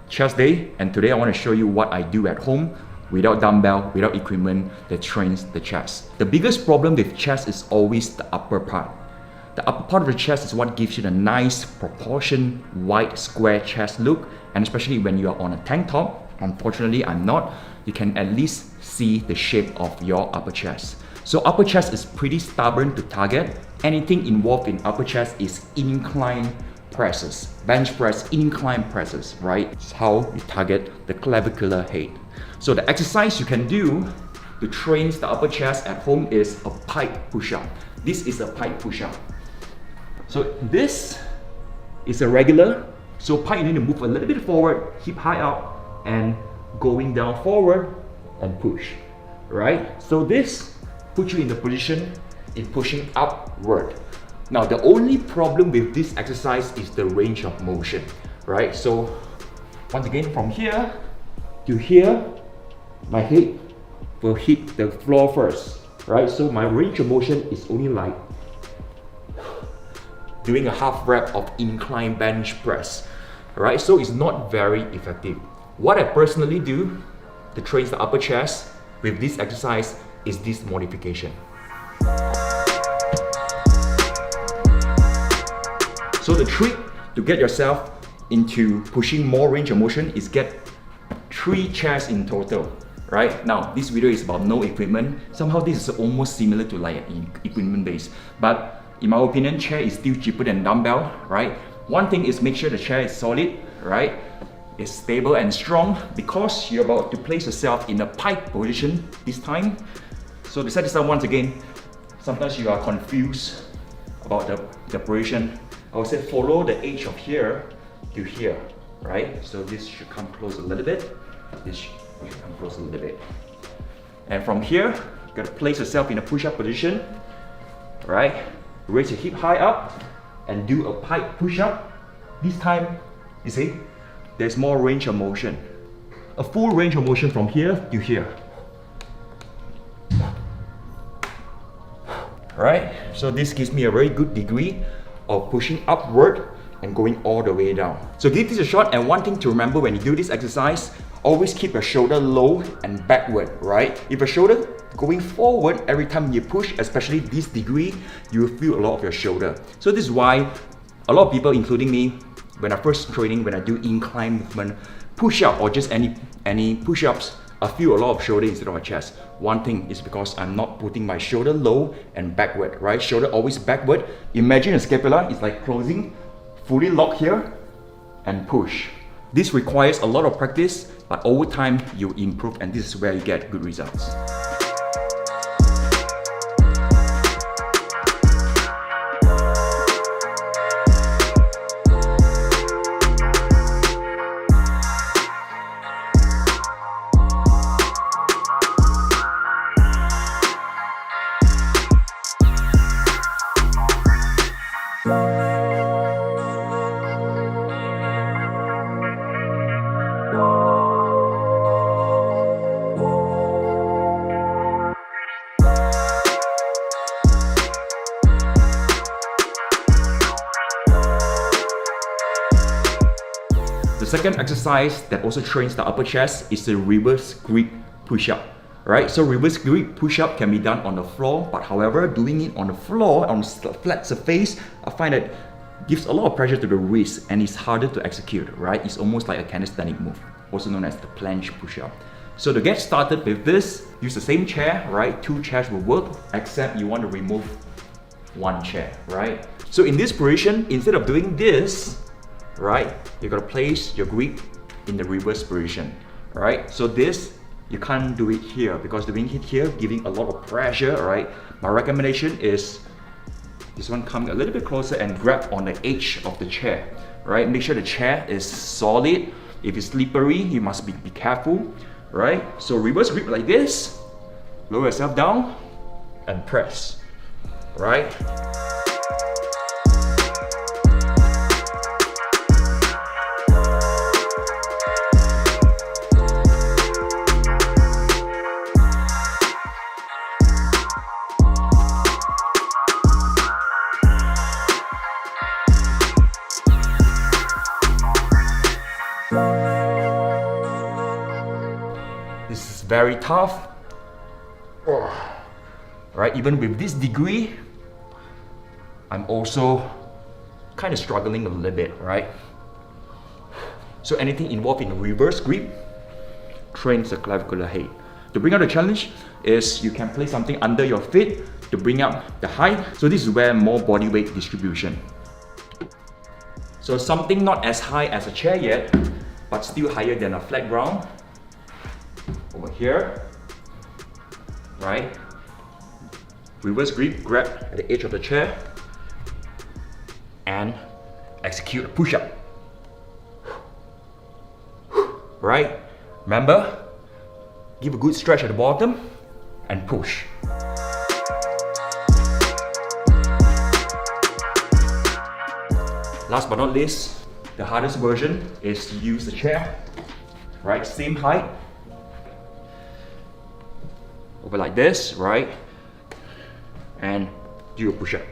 chest day, and today I want to show you what I do at home without dumbbell, without equipment that trains the chest. The biggest problem with chest is always the upper part. The upper part of the chest is what gives you the nice proportion, wide, square chest look, and especially when you are on a tank top. Unfortunately, I'm not. You can at least see the shape of your upper chest. So upper chest is pretty stubborn to target. Anything involved in upper chest is incline presses, bench press, incline presses, right? It's how you target the clavicular head. So the exercise you can do to train the upper chest at home is a pike push-up. This is a pike push-up. So this is a regular. So pike, you need to move a little bit forward, hip high up, and going down forward and push, right? So this puts you in the position in pushing upward. Now the only problem with this exercise is the range of motion, right? So once again, from here to here, my head will hit the floor first, right? So my range of motion is only like doing a half rep of incline bench press, right? So it's not very effective. What I personally do to train the upper chest with this exercise is this modification. So the trick to get yourself into pushing more range of motion is get 3 chairs in total, right? Now this video is about no equipment. Somehow this is almost similar to like an equipment base, but in my opinion, chair is still cheaper than dumbbell, right? One thing is make sure the chair is solid, right? It's stable and strong, because you're about to place yourself in a pike position this time. So to set this up once again, sometimes you are confused about the position. I would say follow the edge of here to here, right? So this should come close a little bit. This should come close a little bit. And from here, you gotta place yourself in a push-up position, right? Raise your hip high up and do a pike push-up. This time, you see, there's more range of motion. A full range of motion from here to here. Right? So this gives me a very good degree of pushing upward and going all the way down. So give this a shot, and one thing to remember when you do this exercise, always keep your shoulder low and backward, right? If your shoulder going forward every time you push, especially this degree, you will feel a lot of your shoulder. So this is why a lot of people, including me, when I first training, when I do incline movement, push-up or just any push-ups, I feel a lot of shoulder instead of my chest. One thing is because I'm not putting my shoulder low and backward, right? Shoulder always backward. Imagine a scapula is like closing, fully locked here, and push. This requires a lot of practice, but over time you improve, and this is where you get good results. The second exercise that also trains the upper chest is the reverse grip push-up, right? So reverse grip push-up can be done on the floor, but however, doing it on the floor, on flat surface, I find that gives a lot of pressure to the wrist and it's harder to execute, right? It's almost like a calisthenic move, also known as the planche push-up. So to get started with this, use the same chair, right? 2 chairs will work, except you want to remove 1 chair, right? So in this position, instead of doing this, right, you gotta place your grip in the reverse position, right? So this, you can't do it here because doing it here, giving a lot of pressure, right? My recommendation is this one, come a little bit closer and grab on the edge of the chair, right? Make sure the chair is solid. If it's slippery, you must be careful, right? So reverse grip like this, lower yourself down and press, right? very tough. Right, even with this degree, I'm also kind of struggling a little bit, right? So anything involved in reverse grip trains the clavicular head. To bring out the challenge is you can place something under your feet to bring up the height. So this is where more body weight distribution. So something not as high as a chair yet, but still higher than a flat ground. Over here, right? Reverse grip, grab at the edge of the chair and execute a push-up. Right? Remember, give a good stretch at the bottom and push. Last but not least, the hardest version is to use the chair. Right? Same height. Over like this, right? And do a push-up.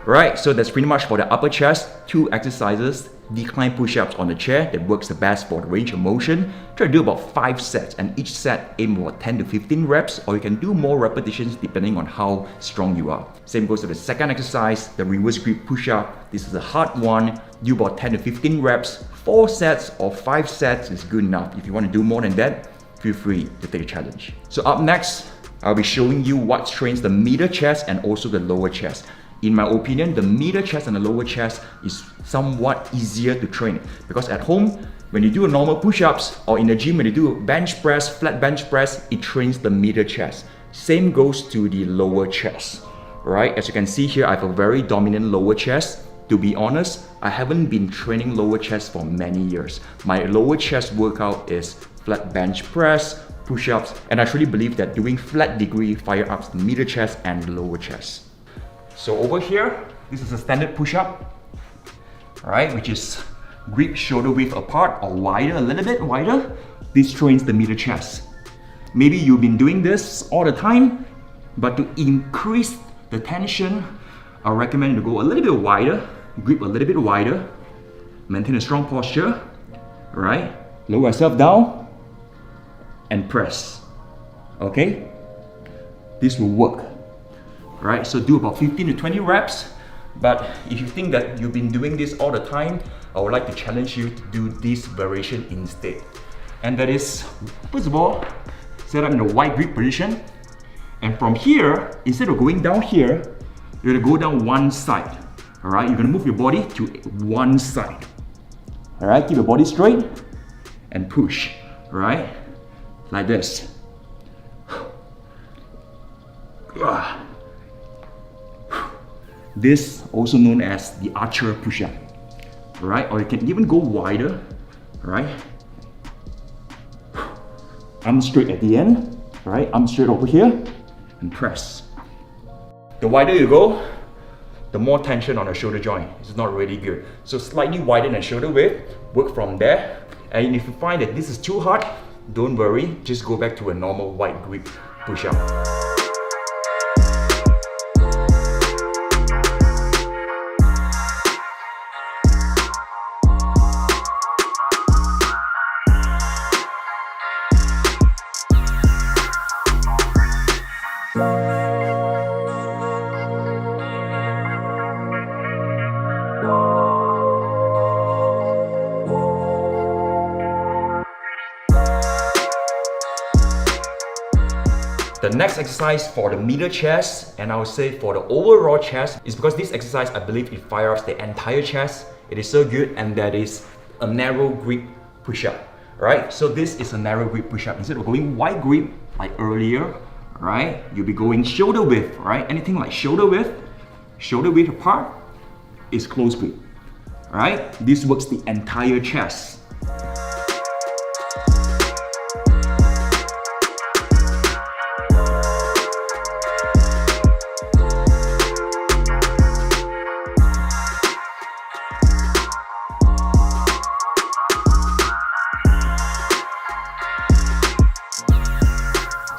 Right, so that's pretty much for the upper chest. 2 exercises, decline push-ups on the chair that works the best for the range of motion. Try to do about 5 sets, and each set aim for 10 to 15 reps, or you can do more repetitions depending on how strong you are. Same goes to the second exercise, the reverse grip push-up. This is a hard one. Do about 10 to 15 reps. 4 sets or 5 sets is good enough. If you want to do more than that, feel free to take a challenge. So up next, I'll be showing you what trains the middle chest and also the lower chest. In my opinion, the middle chest and the lower chest is somewhat easier to train, because at home, when you do a normal push-ups, or in the gym when you do a bench press, flat bench press, it trains the middle chest. Same goes to the lower chest, right? As you can see here, I have a very dominant lower chest. To be honest, I haven't been training lower chest for many years. My lower chest workout is flat bench press, push-ups, and I truly believe that doing flat degree fire ups the middle chest and the lower chest. So over here, this is a standard push-up, right, which is grip shoulder width apart or wider, a little bit wider. This trains the middle chest. Maybe you've been doing this all the time, but to increase the tension, I recommend you to go a little bit wider, grip a little bit wider, maintain a strong posture, right? Lower yourself down and press, okay? This will work. Right, so do about 15 to 20 reps. But if you think that you've been doing this all the time, I would like to challenge you to do this variation instead. And that is, first of all, set up in a wide grip position. And from here, instead of going down here, you're gonna go down one side. All right, you're gonna move your body to one side. All right, keep your body straight and push. All right, like this. This also known as the archer push-up, right? Or you can even go wider, right? Arm straight at the end, right? Arm straight over here and press. The wider you go, the more tension on the shoulder joint. It's not really good. So slightly wider than shoulder width, work from there. And if you find that this is too hard, don't worry, just go back to a normal wide grip push-up. The next exercise for the middle chest, and I would say for the overall chest, is because this exercise, I believe it fires the entire chest. It is so good, and that is a narrow grip push-up, right? So this is a narrow grip push-up. Instead of going wide grip like earlier, right? You'll be going shoulder width, right? Anything like shoulder width apart is close grip, right? This works the entire chest.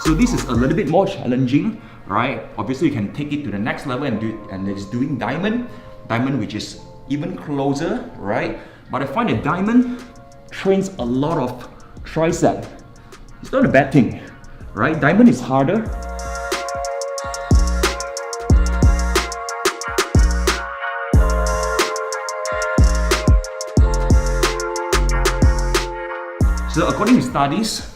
So this is a little bit more challenging, right? Obviously you can take it to the next level and it's doing diamond, which is even closer, right? But I find that diamond trains a lot of tricep. It's not a bad thing, right? Diamond is harder. So according to studies,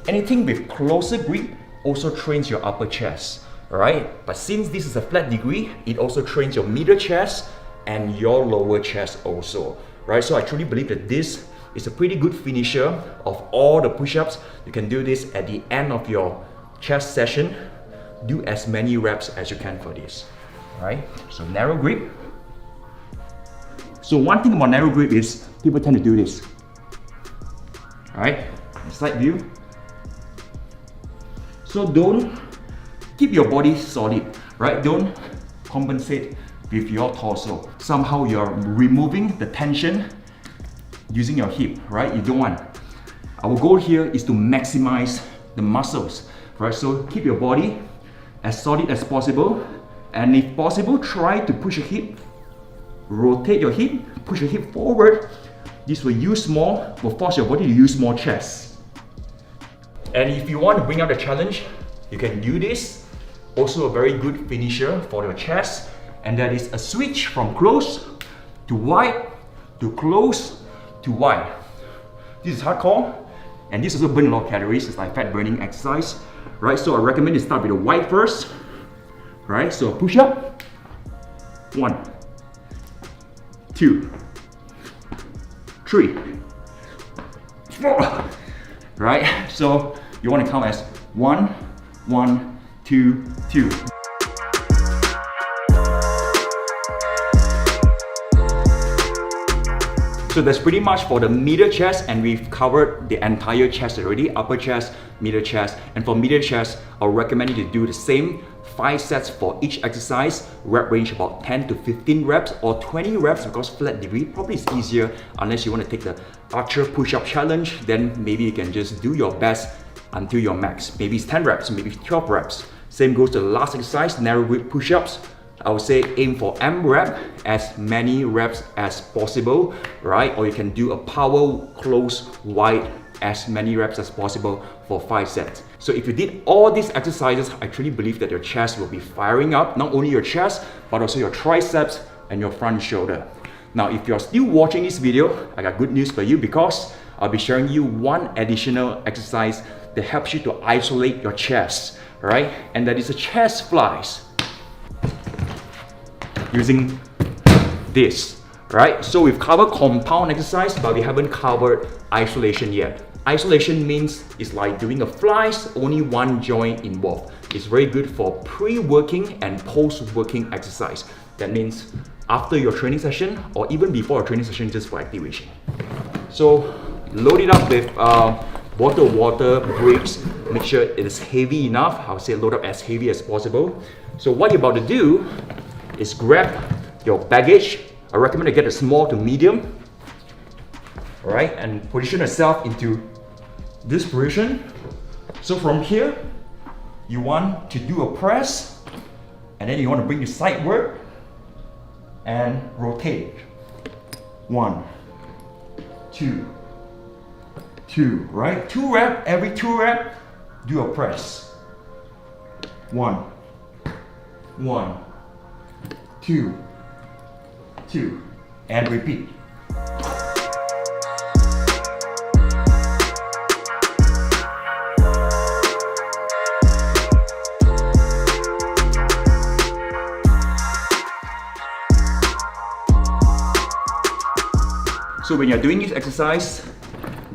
anything with closer grip also trains your upper chest, right? But since this is a flat degree, it also trains your middle chest and your lower chest also, right? So I truly believe that this is a pretty good finisher of all the push-ups. You can do this at the end of your chest session. Do as many reps as you can for this, right? So narrow grip. So one thing about narrow grip is people tend to do this. Alright, side view. So don't keep your body solid, right? Don't compensate with your torso. Somehow you're removing the tension using your hip, right? You don't want. Our goal here is to maximize the muscles, right? So keep your body as solid as possible, and if possible, try to push your hip, rotate your hip, push your hip forward. This will force your body to use more chest. And if you want to bring out the challenge, you can do this. Also a very good finisher for your chest, and that is a switch from close to wide to close to wide. This is hardcore, and this also burns a lot of calories. It's like fat burning exercise, right? So I recommend you start with the wide first, right? So push up, 1, 2, 3, 4, right? So you want to count as 1, 1, 2, 2. So that's pretty much for the middle chest, and we've covered the entire chest already, upper chest, middle chest. And for middle chest, I'll recommend you to do the same 5 sets for each exercise, rep range about 10 to 15 reps or 20 reps, because flat degree probably is easier. Unless you want to take the archer push-up challenge, then maybe you can just do your best until your max. Maybe it's 10 reps, maybe 12 reps. Same goes to the last exercise, narrow grip push-ups. I would say aim for M rep, as many reps as possible, right? Or you can do a power close wide, as many reps as possible for 5 sets. So if you did all these exercises, I truly believe that your chest will be firing up, not only your chest, but also your triceps and your front shoulder. Now, if you're still watching this video, I got good news for you, because I'll be sharing you one additional exercise that helps you to isolate your chest, right? And that is a chest flies. Using this, right? So we've covered compound exercise, but we haven't covered isolation yet. Isolation means it's like doing a flies, only one joint involved. It's very good for pre-working and post-working exercise. That means after your training session or even before a training session, just for activation. So load it up with bottle of water, breaks. Make sure it is heavy enough. I would say load up as heavy as possible. So what you're about to do is grab your baggage. I recommend you get a small to medium, alright, and position yourself into this position. So from here, you want to do a press, and then you want to bring the sideward and rotate. 1, 2, 2, right? 2 reps, every 2 reps, do a press. 1, 1, 2, 2, and repeat. So when you're doing this exercise,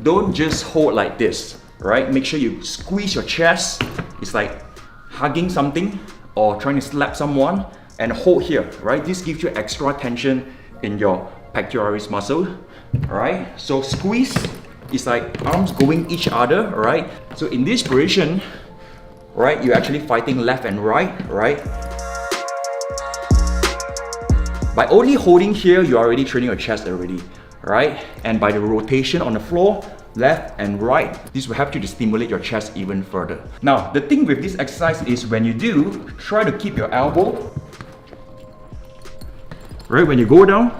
don't just hold like this, right? Make sure you squeeze your chest. It's like hugging something or trying to slap someone, and hold here, right? This gives you extra tension in your pectoralis muscle, right? So squeeze is like arms going each other, right? So in this position, right, you're actually fighting left and right, right? By only holding here, you're already training your chest already, right? And by the rotation on the floor, left and right. This will help you to stimulate your chest even further. Now, the thing with this exercise is when you do, try to keep your elbow, right? When you go down,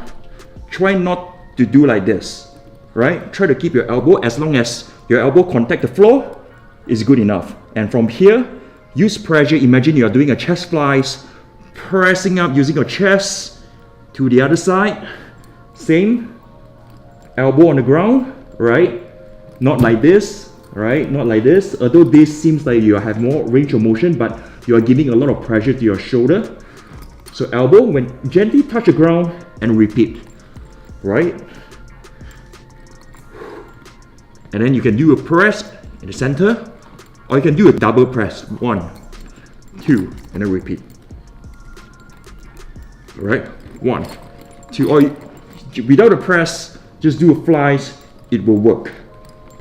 try not to do like this, right? Try to keep your elbow as long as your elbow contact the floor is good enough. And from here, use pressure. Imagine you are doing a chest flies, pressing up using your chest to the other side. Same, elbow on the ground, right? Not like this, right? Not like this. Although this seems like you have more range of motion, but you are giving a lot of pressure to your shoulder. So elbow, when gently touch the ground and repeat, right? And then you can do a press in the center, or you can do a double press. 1, 2, and then repeat. Right? 1, 2, or without a press, just do a flies, it will work.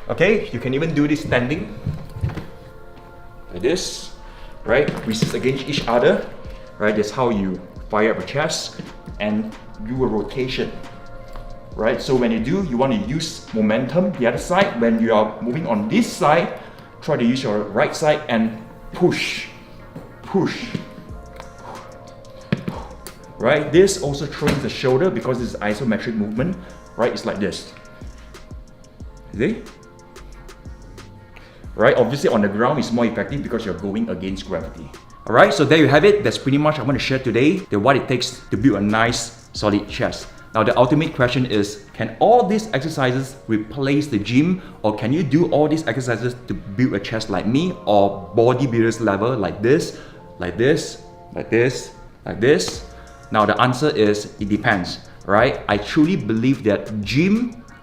Okay, you can even do this standing, like this, right? Resist against each other, right? That's how you fire up your chest and do a rotation, right? So when you do, you want to use momentum, the other side. When you are moving on this side, try to use your right side and push, right? This also trains the shoulder because it's isometric movement, right? It's like this. See? Right? Obviously on the ground is more effective because you're going against gravity. Alright, so there you have it. That's pretty much I want to share today, what it takes to build a nice solid chest. Now the ultimate question is, can all these exercises replace the gym, or can you do all these exercises to build a chest like me, or bodybuilders level like this, like this, like this, like this? Now the answer is, it depends, right? I truly believe that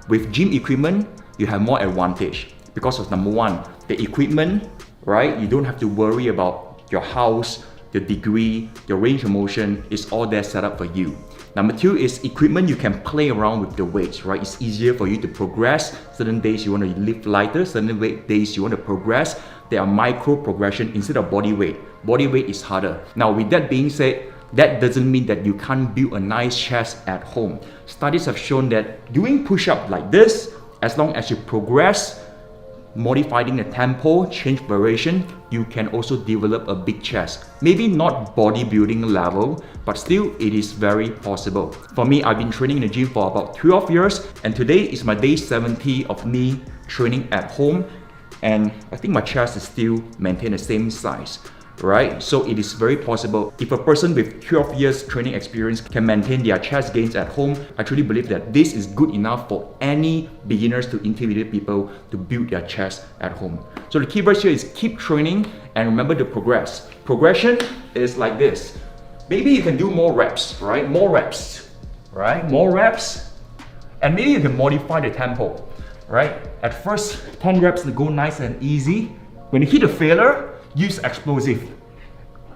with gym equipment, you have more advantage because of number one, the equipment, right? You don't have to worry about your house, the degree, your range of motion is all there set up for you. Number two is equipment. You can play around with the weights, right? It's easier for you to progress. Certain days you want to lift lighter, certain days you want to progress. There are micro progression instead of body weight. Body weight is harder. Now with that being said, that doesn't mean that you can't build a nice chest at home. Studies have shown that doing push-up like this, as long as you progress, modifying the tempo, change variation, you can also develop a big chest. Maybe not bodybuilding level, but still it is very possible. For me, I've been training in the gym for about 12 years, and today is my day 70 of me training at home, and I think my chest is still maintained the same size. Right? So it is very possible. If a person with 12 years training experience can maintain their chest gains at home, I truly believe that this is good enough for any beginners to intermediate people to build their chest at home. So the key verse here is keep training and remember to progress. Progression is like this. Maybe you can do more reps, right? More reps, right? More reps. And maybe you can modify the tempo, right? At first, 10 reps to go nice and easy. When you hit a failure, use explosive,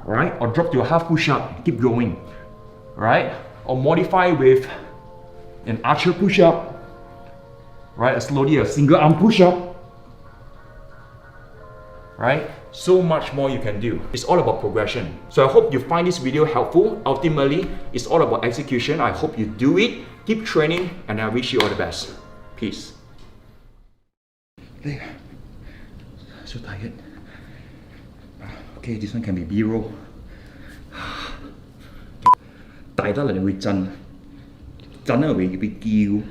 right? Or drop to a half push-up, keep going, right? Or modify with an archer push-up, right? Slowly a single arm push-up, right? So much more you can do. It's all about progression. So I hope you find this video helpful. Ultimately, it's all about execution. I hope you do it, keep training, and I wish you all the best. Peace. So tired. Okay, this one can be B-roll. Tại đó là người chân. Chân là vì kêu.